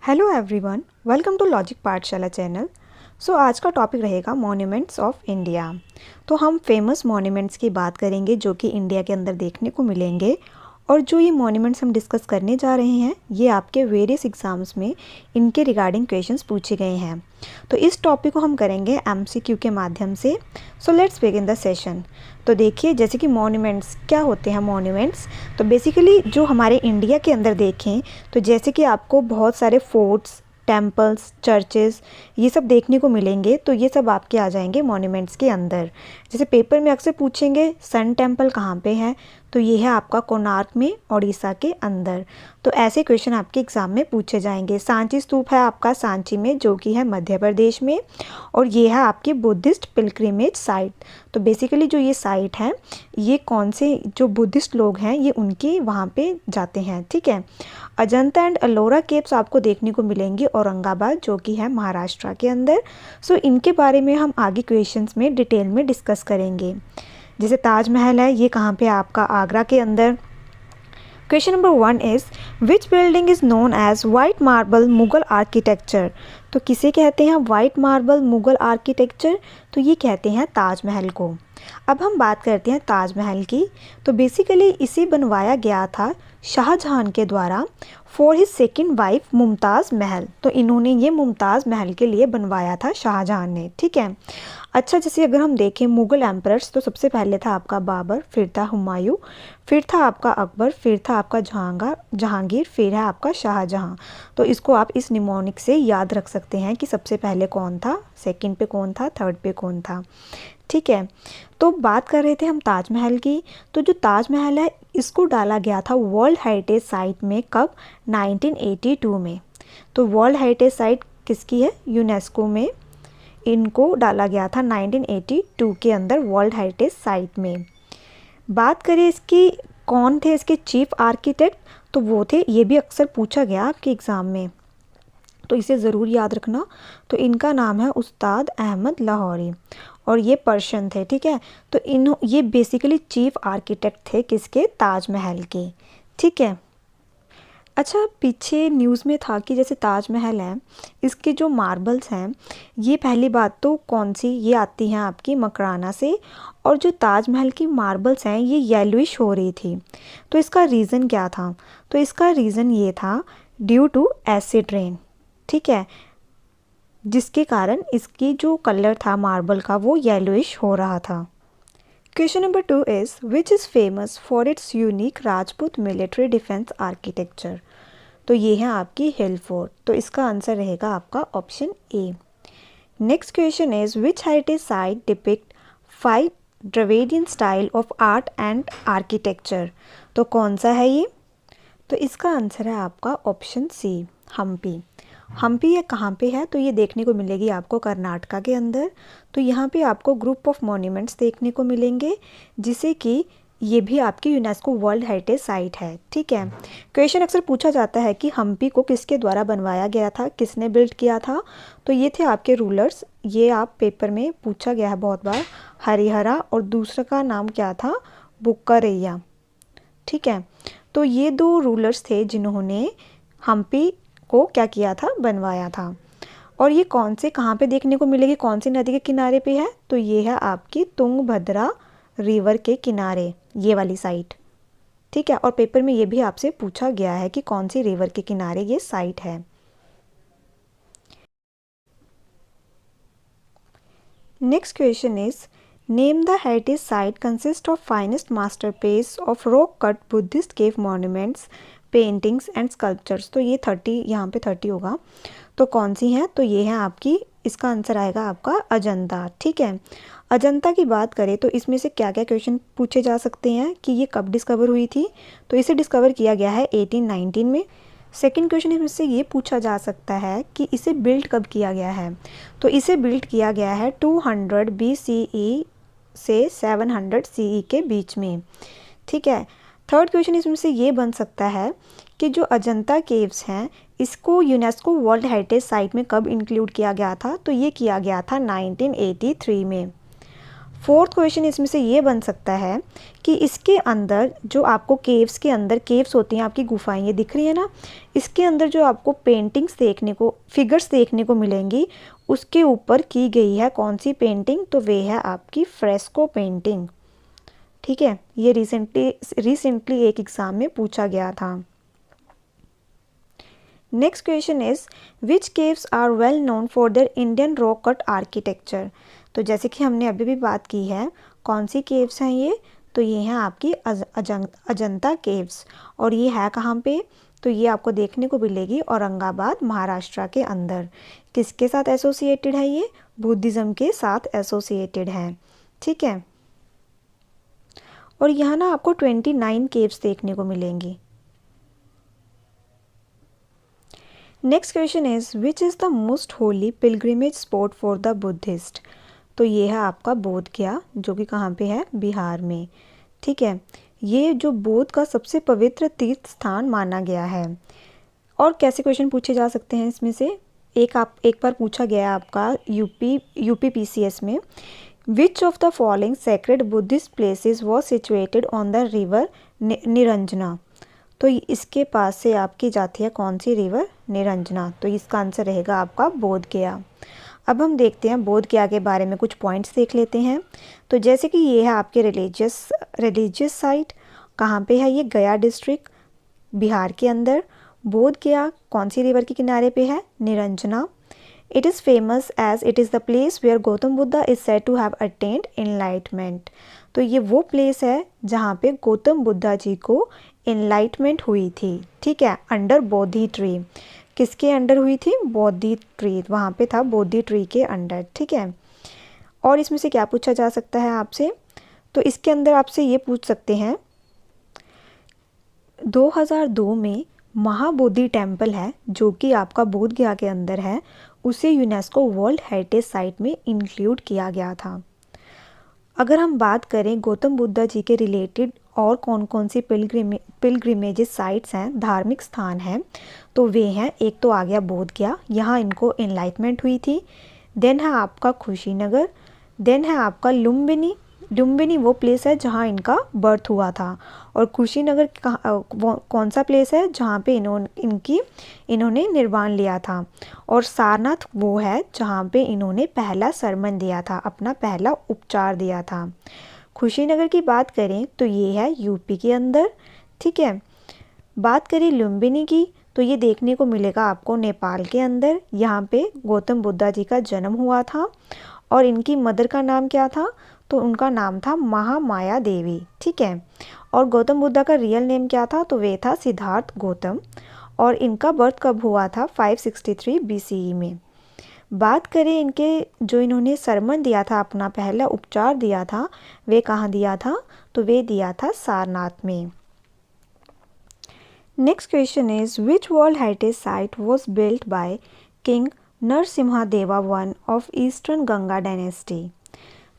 Hello everyone, welcome to logic Pathshala channel. आज का topic रहेगा मॉन्यूमेंट्स ऑफ इंडिया। तो हम फेमस मॉन्यूमेंट्स की बात करेंगे जो कि इंडिया के अंदर देखने को मिलेंगे। और जो ये मॉन्यूमेंट्स हम डिस्कस करने जा रहे हैं ये आपके वेरियस एग्जाम्स में इनके रिगार्डिंग क्वेश्चंस पूछे गए हैं। तो इस टॉपिक को हम करेंगे एमसीक्यू के माध्यम से। Let's begin the session. तो देखिए, जैसे कि मॉन्यूमेंट्स क्या होते हैं। मॉन्यूमेंट्स तो बेसिकली जो हमारे इंडिया के अंदर देखें तो जैसे कि आपको बहुत सारे फोर्ट्स, टेम्पल्स, चर्चेस ये सब देखने को मिलेंगे। तो ये सब आपके आ जाएंगे मॉन्यूमेंट्स के अंदर। जैसे पेपर में अक्सर पूछेंगे सन टेम्पल कहाँ पे है, तो ये है आपका कोणार्क में, उड़ीसा के अंदर। तो ऐसे क्वेश्चन आपके एग्जाम में पूछे जाएंगे। सांची स्तूप है आपका सांची में, जो कि है मध्य प्रदेश में। और ये है आपकी बुद्धिस्ट पिलग्रिमेज साइट। तो बेसिकली जो ये साइट है ये कौन से जो बुद्धिस्ट लोग हैं ये उनके वहाँ पे जाते हैं। ठीक है। अजंता एंड अलोरा केव्स आपको देखने को मिलेंगी औरंगाबाद, जो कि है महाराष्ट्र के अंदर। इनके बारे में हम आगे क्वेश्चंस में डिटेल में डिस्कस करेंगे। जैसे ताजमहल है ये कहाँ पे आपका आगरा के अंदर। Question number 1 is which building is known as white marble Mughal architecture. तो किसे कहते हैं वाइट मार्बल मुगल आर्किटेक्चर? तो ये कहते हैं ताजमहल को। अब हम बात करते हैं ताजमहल की। तो बेसिकली इसे बनवाया गया था शाहजहां के द्वारा for his second wife Mumtaz महल। तो इन्होंने ये मुमताज़ महल के लिए बनवाया था शाहजहां ने। ठीक है। अच्छा, जैसे अगर हम देखें मुग़ल एम्परर्स तो सबसे पहले था आपका बाबर, फिर था हुमायूं, फिर था आपका अकबर, फिर था आपका जहांगीर, फिर है आपका शाहजहां। तो इसको आप इस निमोनिक से याद रख सकते हैं कि सबसे पहले कौन था, सेकंड पे कौन था, थर्ड पे कौन था। ठीक है। तो बात कर रहे थे हम ताजमहल की। तो जो ताजमहल है इसको डाला गया था वर्ल्ड हेरिटेज साइट में कब? 1982 में। तो वर्ल्ड हेरिटेज साइट किसकी है? यूनेस्को में इनको डाला गया था 1982 के अंदर वर्ल्ड हेरिटेज साइट में। बात करें इसकी कौन थे इसके चीफ आर्किटेक्ट, तो वो थे, ये भी अक्सर पूछा गया आपके एग्ज़ाम में, तो इसे ज़रूर याद रखना। तो इनका नाम है उस्ताद अहमद लाहौरी और ये पर्शियन थे। ठीक है। तो ये बेसिकली चीफ आर्किटेक्ट थे किसके? ताजमहल के। ठीक है। अच्छा, पीछे न्यूज़ में था कि जैसे ताजमहल है इसके जो मार्बल्स हैं ये पहली बात तो कौन सी ये आती हैं आपकी मकराना से। और जो ताजमहल की मार्बल्स हैं ये येलोइश हो रही थी। तो इसका रीज़न क्या था? तो इसका रीज़न ये था ड्यू टू एसिड रेन। ठीक है। जिसके कारण इसकी जो कलर था मार्बल का वो येलोइश हो रहा था। Question number 2 is which is famous for it's unique Rajput military defence architecture. तो ये है आपकी हिल फोर्ट। तो इसका आंसर रहेगा आपका option A. Next question is which heritage site depict 5 Dravidian style of art and architecture. तो कौन सा है ये? तो इसका आंसर है आपका ऑप्शन सी, हम्पी। हम्पी ये कहाँ पे है? तो ये देखने को मिलेगी आपको कर्नाटका के अंदर। तो यहाँ पे आपको ग्रुप ऑफ मॉन्यूमेंट्स देखने को मिलेंगे जिसे कि ये भी आपकी यूनेस्को वर्ल्ड हेरिटेज साइट है। ठीक है। क्वेश्चन अक्सर पूछा जाता है कि हम्पी को किसके द्वारा बनवाया गया था, किसने बिल्ड किया था। तो ये थे आपके रूलर्स। ये आप पेपर में पूछा गया है बहुत बार, हरिहरा और दूसरा का नाम क्या था? बुक्कारैया। ठीक है। तो ये 2 रूलर्स थे जिन्होंने हम्पी को क्या किया था? बनवाया था। और ये कौन से कहाँ पे देखने को मिलेगी, कौन सी नदी के किनारे पे है? तो ये है आपकी तुंगभद्रा रिवर के किनारे, ये वाली साइट। ठीक है। और पेपर में ये भी आपसे पूछा गया है कि कौन सी रिवर के किनारे ये साइट है। Next question is name the heritage site consist of finest masterpiece of rock cut Buddhist cave monuments paintings and sculptures. तो ये 30 यहाँ पे 30 होगा। तो कौन सी हैं? तो ये है आपकी, इसका आंसर आएगा आपका अजंता। ठीक है। अजंता की बात करें तो इसमें से क्या क्या क्वेश्चन पूछे जा सकते हैं कि ये कब डिस्कवर हुई थी। तो इसे डिस्कवर किया गया है 1819 में। सेकंड क्वेश्चन इसमें से ये पूछा जा सकता है कि इसे बिल्ड कब किया गया है। तो इसे बिल्ड किया गया है 200 BCE से 700 CE के बीच में। ठीक है। थर्ड क्वेश्चन इसमें से ये बन सकता है कि जो अजंता केव्स हैं इसको यूनेस्को वर्ल्ड हेरिटेज साइट में कब इंक्लूड किया गया था। तो ये किया गया था 1983 में। फोर्थ क्वेश्चन इसमें से ये बन सकता है कि इसके अंदर जो आपको केव्स के अंदर, केव्स होती हैं आपकी गुफाएं, ये दिख रही है ना, इसके अंदर जो आपको पेंटिंग्स देखने को, फिगर्स देखने को मिलेंगी, उसके ऊपर की गई है कौन सी पेंटिंग? तो वे है आपकी फ्रेस्को पेंटिंग। ठीक है, ये रिसेंटली एक एग्जाम में पूछा गया था। Next question is which caves are well known for their Indian rock cut architecture. तो जैसे कि हमने अभी भी बात की है, कौन सी केव्स हैं ये? तो ये हैं आपकी अजंता केव्स, और ये है कहाँ पे? तो ये आपको देखने को मिलेगी औरंगाबाद महाराष्ट्र के अंदर। किसके साथ एसोसिएटेड है ये? बुद्धिज़्म के साथ एसोसिएटेड है। ठीक है, और यहाँ ना आपको 29 केव्स देखने को मिलेंगी। Next question is which is the most Holi pilgrimage spot for the Buddhist. तो ये है आपका बोध गया, जो कि कहाँ पे है? बिहार में। ठीक है, ये जो बोध का सबसे पवित्र तीर्थ स्थान माना गया है। और कैसे क्वेश्चन पूछे जा सकते हैं इसमें से? एक बार पूछा गया है आपका यूपीपीसीएस में, विच of the following sacred Buddhist places was situated on the river Niranjana. तो इसके पास से आपकी जाती है कौन सी रिवर? निरंजना। तो इसका आंसर रहेगा आपका बोध गया। अब हम देखते हैं बोध गया के बारे में कुछ पॉइंट्स देख लेते हैं। तो जैसे कि ये है आपके रिलीजियस साइट, कहाँ पे है ये? गया डिस्ट्रिक्ट, बिहार के अंदर। बोध गया कौन सी रिवर के किनारे पे है? Niranjana. It is famous as it is the place where Gautam Buddha is said to have attend enlightenment. तो ये वो प्लेस है जहाँ पे गौतम बुद्धा जी को एनलाइटमेंट हुई थी। ठीक है, अंडर बोधि ट्री। किसके अंडर हुई थी? बोधि ट्री, वहाँ पे था बोधि ट्री के अंडर। ठीक है, और इसमें से क्या पूछा जा सकता है आपसे? तो इसके अंदर आपसे ये पूछ सकते हैं, 2002 में महाबोधि टेम्पल है जो कि आपका बोध गया के अंदर है, उसे यूनेस्को वर्ल्ड हेरिटेज साइट में इंक्लूड किया गया था। अगर हम बात करें गौतम बुद्धा जी के रिलेटेड और कौन कौन सी पिलग्रिमेज साइट्स हैं, धार्मिक स्थान हैं, तो वे हैं, एक तो आ गया बोध गया, यहाँ इनको एनलाइटमेंट हुई थी। देन है आपका कुशीनगर। देन है आपका लुम्बिनी। लुम्बिनी वो प्लेस है जहाँ इनका बर्थ हुआ था। और कुशीनगर कौन सा प्लेस है जहाँ पे इन्होंने निर्वाण लिया था। और सारनाथ वो है जहाँ पे इन्होंने पहला सरमन दिया था, अपना पहला उपचार दिया था। कुशीनगर की बात करें तो ये है यूपी के अंदर। ठीक है, बात करें लुम्बिनी की तो ये देखने को मिलेगा आपको नेपाल के अंदर। यहाँ पे गौतम बुद्धा जी का जन्म हुआ था, और इनकी मदर का नाम क्या था? तो उनका नाम था महामाया देवी। ठीक है, और गौतम बुद्धा का रियल नेम क्या था? तो वे था सिद्धार्थ गौतम, और इनका बर्थ कब हुआ था? 563 BCE में। बात करें इनके, जो इन्होंने सरमन दिया था, अपना पहला उपचार दिया था, वे कहाँ दिया था? तो वे दिया था सारनाथ में। Next question is which world heritage site was built by king Narasimha one of eastern Ganga dynasty.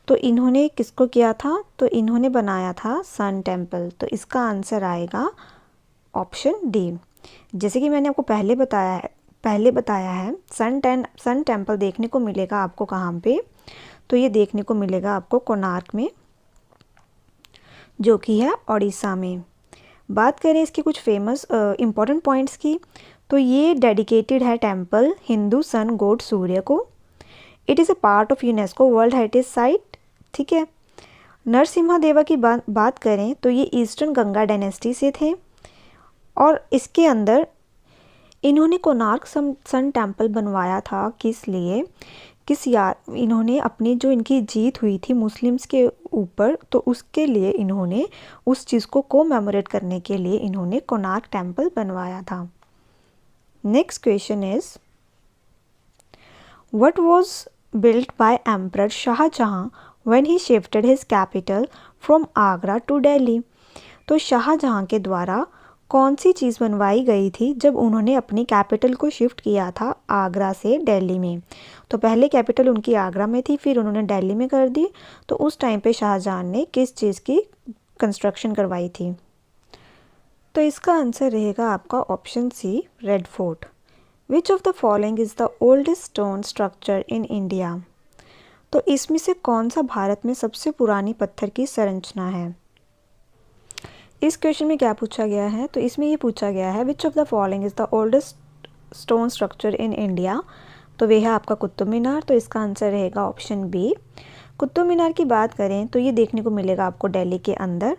तो इन्होंने किसको किया था? तो इन्होंने बनाया था सन टेम्पल। तो इसका आंसर आएगा ऑप्शन डी। जैसे कि मैंने आपको पहले बताया है सन टेम्पल देखने को मिलेगा आपको कहाँ पे? तो ये देखने को मिलेगा आपको कोणार्क में, जो कि है ओडिशा में। बात करें इसके कुछ फेमस इम्पॉर्टेंट पॉइंट्स की, तो ये डेडिकेटेड है टेम्पल हिंदू सन गॉड सूर्य को। It is a part of UNESCO world heritage site. ठीक है, नरसिम्हा देवा की बात करें तो ये ईस्टर्न गंगा डायनेस्टी से थे, और इसके अंदर इन्होंने कोणार्क सन टेम्पल बनवाया था। किस लिए? इन्होंने अपनी जो इनकी जीत हुई थी मुस्लिम्स के ऊपर, तो उसके लिए इन्होंने उस चीज़ को कोमेमोरेट करने के लिए इन्होंने कोणार्क टेम्पल बनवाया था। Next question is what was built by emperor Shahjahan when he shifted his capital from Agra to Delhi. तो शाहजहां के द्वारा कौन सी चीज़ बनवाई गई थी जब उन्होंने अपनी कैपिटल को शिफ्ट किया था आगरा से दिल्ली में? तो पहले कैपिटल उनकी आगरा में थी, फिर उन्होंने दिल्ली में कर दी। तो उस टाइम पे शाहजहां ने किस चीज़ की कंस्ट्रक्शन करवाई थी? तो इसका आंसर रहेगा आपका option C, Red Fort. Which of the following is the oldest stone structure in India. तो इसमें से कौन सा भारत में सबसे पुरानी पत्थर की संरचना है? इस क्वेश्चन में क्या पूछा गया है? तो इसमें ये पूछा गया है विच of the following is the oldest stone structure in India. तो वह है आपका कुतुब मीनार। तो इसका आंसर रहेगा ऑप्शन बी। कुतुब मीनार की बात करें तो ये देखने को मिलेगा आपको दिल्ली के अंदर।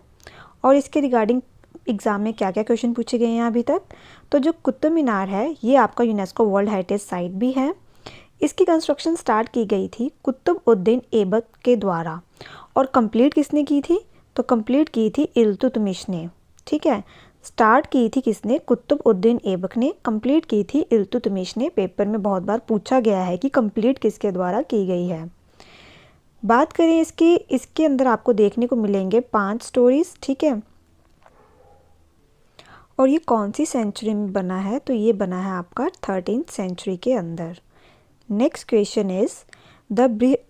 और इसके रिगार्डिंग एग्ज़ाम में क्या क्या क्वेश्चन पूछे गए हैं अभी तक? तो जो कुतुब मीनार है ये आपका यूनेस्को वर्ल्ड हेरिटेज साइट भी है। इसकी कंस्ट्रक्शन स्टार्ट की गई थी कुतुब उद्दीन ऐबक के द्वारा। और कंप्लीट किसने की थी? तो कंप्लीट की थी इल्तुतमिश ने। ठीक है, स्टार्ट की थी किसने? कुतुब उद्दीन ऐबक ने। कंप्लीट की थी इल्तुतमिश ने। पेपर में बहुत बार पूछा गया है कि कंप्लीट किसके द्वारा की गई है। बात करें इसके अंदर आपको देखने को मिलेंगे 5 स्टोरीज। ठीक है, और ये कौन सी सेंचुरी में बना है? तो ये बना है आपका 13th सेंचुरी के अंदर। Next question is the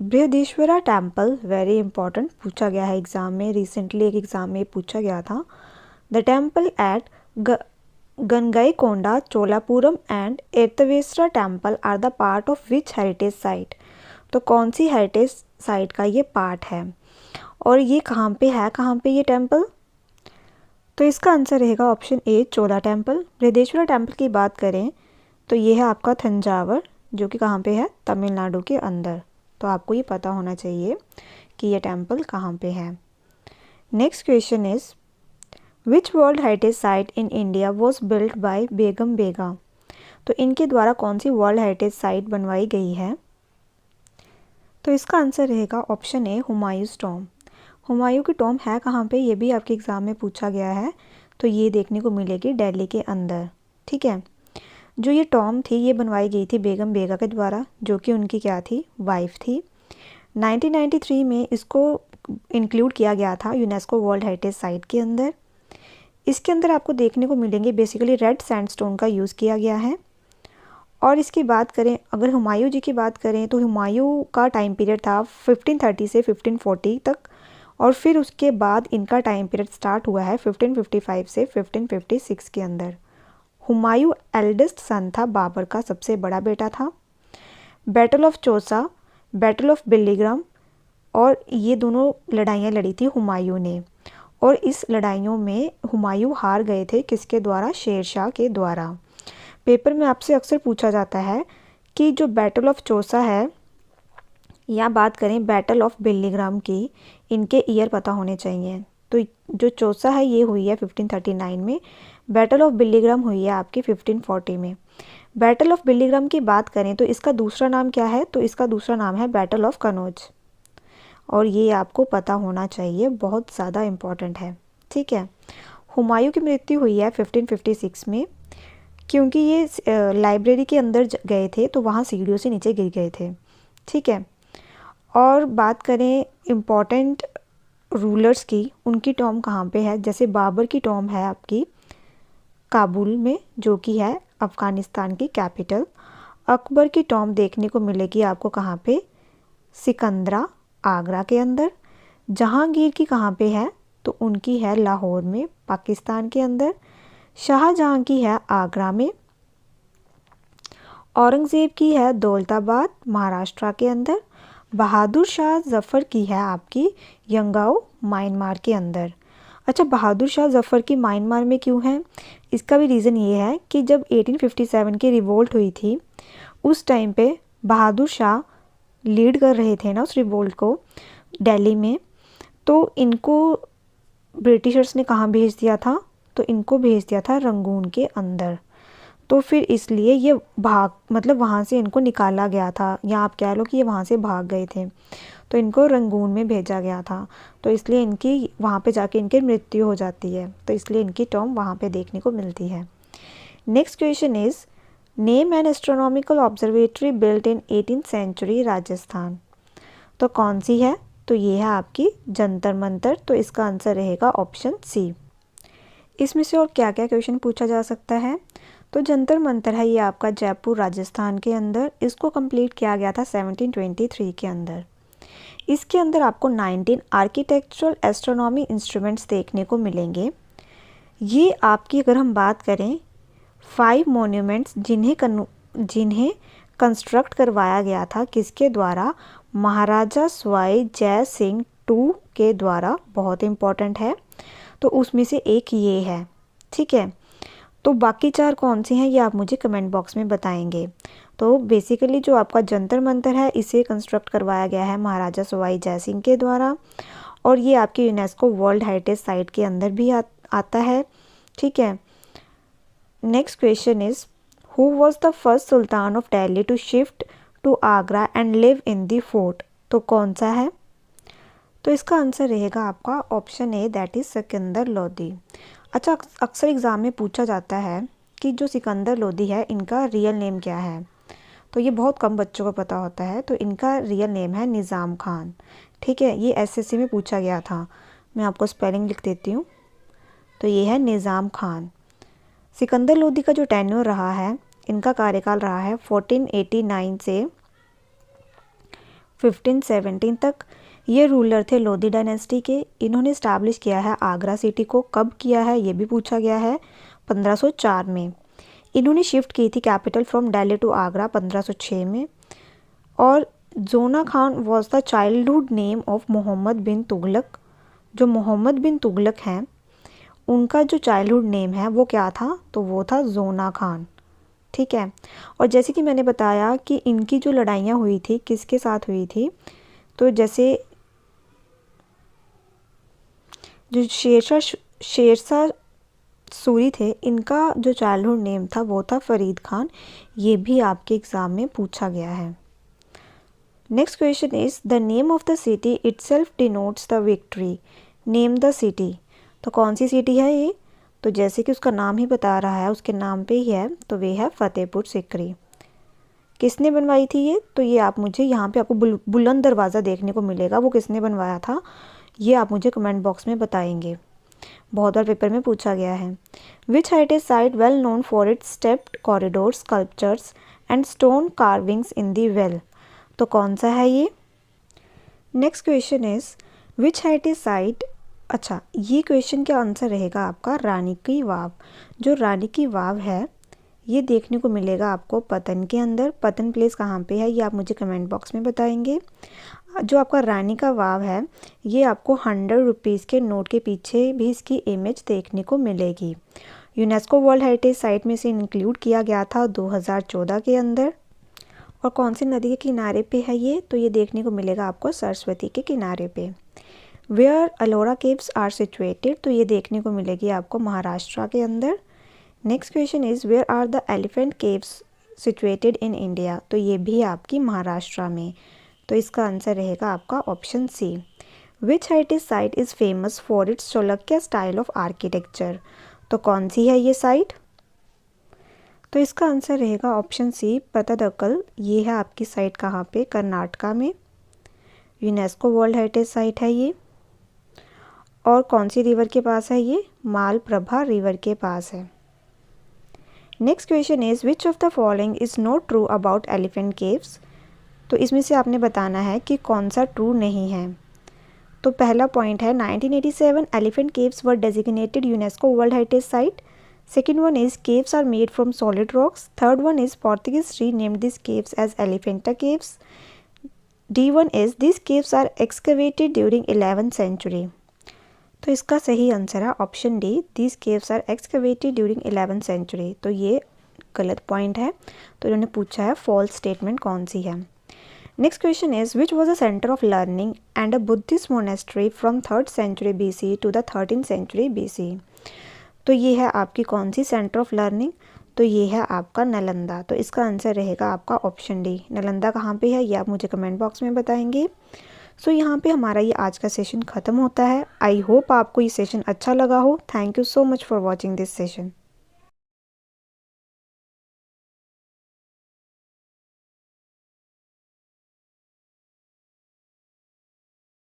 Brihadeeswara temple, very important, पूछा गया है एग्जाम में। रिसेंटली एक एग्जाम में पूछा गया था। The temple at Gangaikonda Cholapuram and Airavatesvara temple are the part of which heritage site. तो कौन सी हेरिटेज साइट का ये पार्ट है और ये कहाँ पे है? कहाँ पे ये टेम्पल? तो इसका आंसर रहेगा option A, Chola temple. Brihadeeswara temple की बात करें तो ये है आपका थंजावर, जो कि कहाँ पे है? तमिलनाडु के अंदर। तो आपको ये पता होना चाहिए कि ये टेम्पल कहाँ पे है। Next question is which world heritage site in India was built by Begum Bega. तो इनके द्वारा कौन सी वर्ल्ड हेरिटेज साइट बनवाई गई है? तो इसका आंसर रहेगा option A, Humayun's Tom. Humayun की टॉम है कहाँ पे? ये भी आपके एग्ज़ाम में पूछा गया है। तो ये देखने को मिलेगी दिल्ली के अंदर। ठीक है, जो ये टॉम थी ये बनवाई गई थी बेगम बेगा के द्वारा, जो कि उनकी क्या थी? वाइफ थी। 1993 में इसको इंक्लूड किया गया था यूनेस्को वर्ल्ड हेरिटेज साइट के अंदर। इसके अंदर आपको देखने को मिलेंगे बेसिकली रेड सैंडस्टोन का यूज़ किया गया है। और इसकी बात करें, अगर हुमायूं जी की बात करें तो हुमायूं का टाइम पीरियड था 1530 से 1540 तक। और फिर उसके बाद इनका टाइम पीरियड स्टार्ट हुआ है 1555 से 1556 के अंदर। हुमायूं एल्डेस्ट सन था, बाबर का सबसे बड़ा बेटा था। Battle of Chausa, battle of Bilgram, और ये दोनों लड़ाइयाँ लड़ी थी हुमायूं ने। और इस लड़ाइयों में हुमायूं हार गए थे किसके द्वारा? शेरशाह के द्वारा। पेपर में आपसे अक्सर पूछा जाता है कि जो बैटल ऑफ चौसा है या बात करें बैटल ऑफ बिल्लीग्राम की, इनके ईयर पता होने चाहिए। तो जो चौसा है ये हुई है 1539 में। बैटल ऑफ बिल्लीग्राम हुई है आपकी 1540 में। बैटल ऑफ बिल्लीग्राम की बात करें तो इसका दूसरा नाम क्या है? तो इसका दूसरा नाम है बैटल ऑफ कनौज। और ये आपको पता होना चाहिए, बहुत ज़्यादा इम्पॉर्टेंट है। ठीक है, हुमायूं की मृत्यु हुई है 1556 में, क्योंकि ये लाइब्रेरी के अंदर गए थे तो वहाँ सीढ़ियों से नीचे गिर गए थे। ठीक है, और बात करें इम्पॉर्टेंट रूलर्स की, उनकी टॉम कहाँ पे है? जैसे बाबर की टॉम है आपकी काबुल में, जो कि है अफ़गानिस्तान की कैपिटल। अकबर की टॉम देखने को मिलेगी आपको कहाँ पे? सिकंदरा, आगरा के अंदर। जहांगीर की कहाँ पे है? तो उनकी है लाहौर में, पाकिस्तान के अंदर। शाहजहां की है आगरा में। औरंगज़ेब की है दौलताबाद, महाराष्ट्र के अंदर। बहादुर शाह ज़फ़र की है आपकी यंगाओ, म्यांमार के अंदर। अच्छा, बहादुर शाह ज़फ़र की म्यांमार में क्यों है? इसका भी रीज़न ये है कि जब 1857 की रिवोल्ट हुई थी उस टाइम पे बहादुर शाह लीड कर रहे थे ना उस रिवोल्ट को दिल्ली में। तो इनको ब्रिटिशर्स ने कहाँ भेज दिया था? तो इनको भेज दिया था रंगून के अंदर। तो फिर इसलिए ये मतलब वहाँ से इनको निकाला गया था, या आप कह लो कि ये वहाँ से भाग गए थे, तो इनको रंगून में भेजा गया था। तो इसलिए इनकी वहाँ पे जाके इनकी मृत्यु हो जाती है, तो इसलिए इनकी टॉम वहाँ पे देखने को मिलती है। Next question is name an astronomical observatory built in 18th century Rajasthan. तो कौन सी है? तो ये है आपकी जंतर मंतर। तो इसका आंसर रहेगा ऑप्शन सी। इसमें से और क्या क्या क्वेश्चन पूछा जा सकता है? तो जंतर मंतर है ये आपका जयपुर राजस्थान के अंदर। इसको कंप्लीट किया गया था 1723 के अंदर। इसके अंदर आपको 19 आर्किटेक्चरल एस्ट्रोनॉमी इंस्ट्रूमेंट्स देखने को मिलेंगे। ये आपकी अगर हम बात करें 5 मॉन्यूमेंट्स जिन्हें कंस्ट्रक्ट करवाया गया था किसके द्वारा? महाराजा सवाई जय सिंह टू के द्वारा, बहुत इम्पोर्टेंट है, तो उसमें से एक ये है, ठीक है। तो बाकी 4 कौन सी हैं ये आप मुझे कमेंट बॉक्स में बताएंगे। तो बेसिकली जो आपका जंतर मंतर है इसे कंस्ट्रक्ट करवाया गया है महाराजा सवाई जय सिंह के द्वारा, और ये आपके यूनेस्को वर्ल्ड हेरिटेज साइट के अंदर भी आता है, ठीक है। Next question is who was the first sultan of Delhi to shift to Agra and live in the fort, तो कौन सा है? तो इसका आंसर रहेगा आपका option A, that is Sikandar Lodi. अच्छा, अक्सर एग्ज़ाम में पूछा जाता है कि जो सिकंदर लोदी है इनका रियल नेम क्या है, तो ये बहुत कम बच्चों को पता होता है। तो इनका रियल नेम है निज़ाम खान, ठीक है। ये एसएससी में पूछा गया था, मैं आपको स्पेलिंग लिख देती हूँ। तो ये है निज़ाम खान। सिकंदर लोदी का जो टेन्योर रहा है, इनका कार्यकाल रहा है 1489 से 1517 तक। ये रूलर थे लोधी डायनेस्टी के। इन्होंने इस्टेब्लिश किया है आगरा सिटी को, कब किया है ये भी पूछा गया है, 1504 में। इन्होंने शिफ्ट की थी capital from Delhi to Agra 1506 में। और Jauna Khan was the childhood name of Mohammad bin Tughlaq. जो मोहम्मद बिन तुगलक हैं उनका जो चाइल्डहुड नेम है वो क्या था, तो वो था जोना खान, ठीक है। और जैसे कि मैंने बताया कि इनकी जो लड़ाइयाँ हुई थी किसके साथ हुई थी, तो जैसे जो शेरशाह सूरी थे, इनका जो चाइल्डहुड नेम था वो था फरीद खान। ये भी आपके एग्ज़ाम में पूछा गया है। Next question is the name of the city itself denotes the victory, name the city, तो कौन सी सिटी है ये? तो जैसे कि उसका नाम ही बता रहा है, उसके नाम पे ही है, तो वे है फतेहपुर सिकरी। किसने बनवाई थी ये? तो ये आप मुझे यहाँ पे आपको बुलंद दरवाज़ा देखने को मिलेगा, वो किसने बनवाया था ये आप मुझे कमेंट बॉक्स में बताएंगे, बहुत बार पेपर में पूछा गया है। Which heritage site well known for its stepped corridors, sculptures and stone carvings in the well, तो कौन सा है ये? Next question is which heritage site, अच्छा ये क्वेश्चन का आंसर रहेगा आपका रानी की वाव। जो रानी की वाव है ये देखने को मिलेगा आपको पतन के अंदर। पतन प्लेस कहाँ पे है ये आप मुझे कमेंट बॉक्स में बताएंगे। जो आपका रानी का वाव है ये आपको 100 रुपीज़ के नोट के पीछे भी इसकी इमेज देखने को मिलेगी। यूनेस्को वर्ल्ड हेरिटेज साइट में से इंक्लूड किया गया था 2014 के अंदर। और कौन सी नदी के किनारे पे है ये? तो ये देखने को मिलेगा आपको सरस्वती के किनारे पे। Where Ellora caves are situated, तो ये देखने को मिलेगी आपको महाराष्ट्र के अंदर। Next question is where are the elephant caves situated in India, तो ये भी आपकी महाराष्ट्र में। तो इसका आंसर रहेगा आपका option C. Which heritage site is famous for its Chalukya style of architecture, तो कौन सी है ये साइट? तो इसका आंसर रहेगा ऑप्शन सी, पतदकल। ये है आपकी साइट कहाँ पे? कर्नाटका में। यूनेस्को वर्ल्ड हेरिटेज साइट है ये। और कौन सी रिवर के पास है ये? मालप्रभा रिवर के पास है। Next question is which of the following is not true about elephant caves, तो इसमें से आपने बताना है कि कौन सा ट्रू नहीं है। तो पहला पॉइंट है 1987 elephant caves were designated UNESCO world heritage site. Second one is caves are made from solid rocks. Third one is Portuguese renamed this caves as Elephanta caves. D1 is this caves are excavated during 11th century. तो इसका सही आंसर है option D, this caves are excavated during 11th century. तो ये गलत point है, तो इन्होंने पूछा है फॉल्स स्टेटमेंट कौन सी है। Next question is which was a centre of learning and a Buddhist monastery from 3rd century BC to the 13th century BC। तो ये है आपकी कौन सी सेंटर ऑफ लर्निंग? तो ये है आपका नालंदा। तो इसका आंसर रहेगा आपका ऑप्शन डी। नालंदा कहाँ पे है ये आप मुझे कमेंट बॉक्स में बताएंगे। सो यहाँ पे हमारा ये आज का सेशन ख़त्म होता है। आई होप आपको ये सेशन अच्छा लगा हो। Thank you so much for watching this session.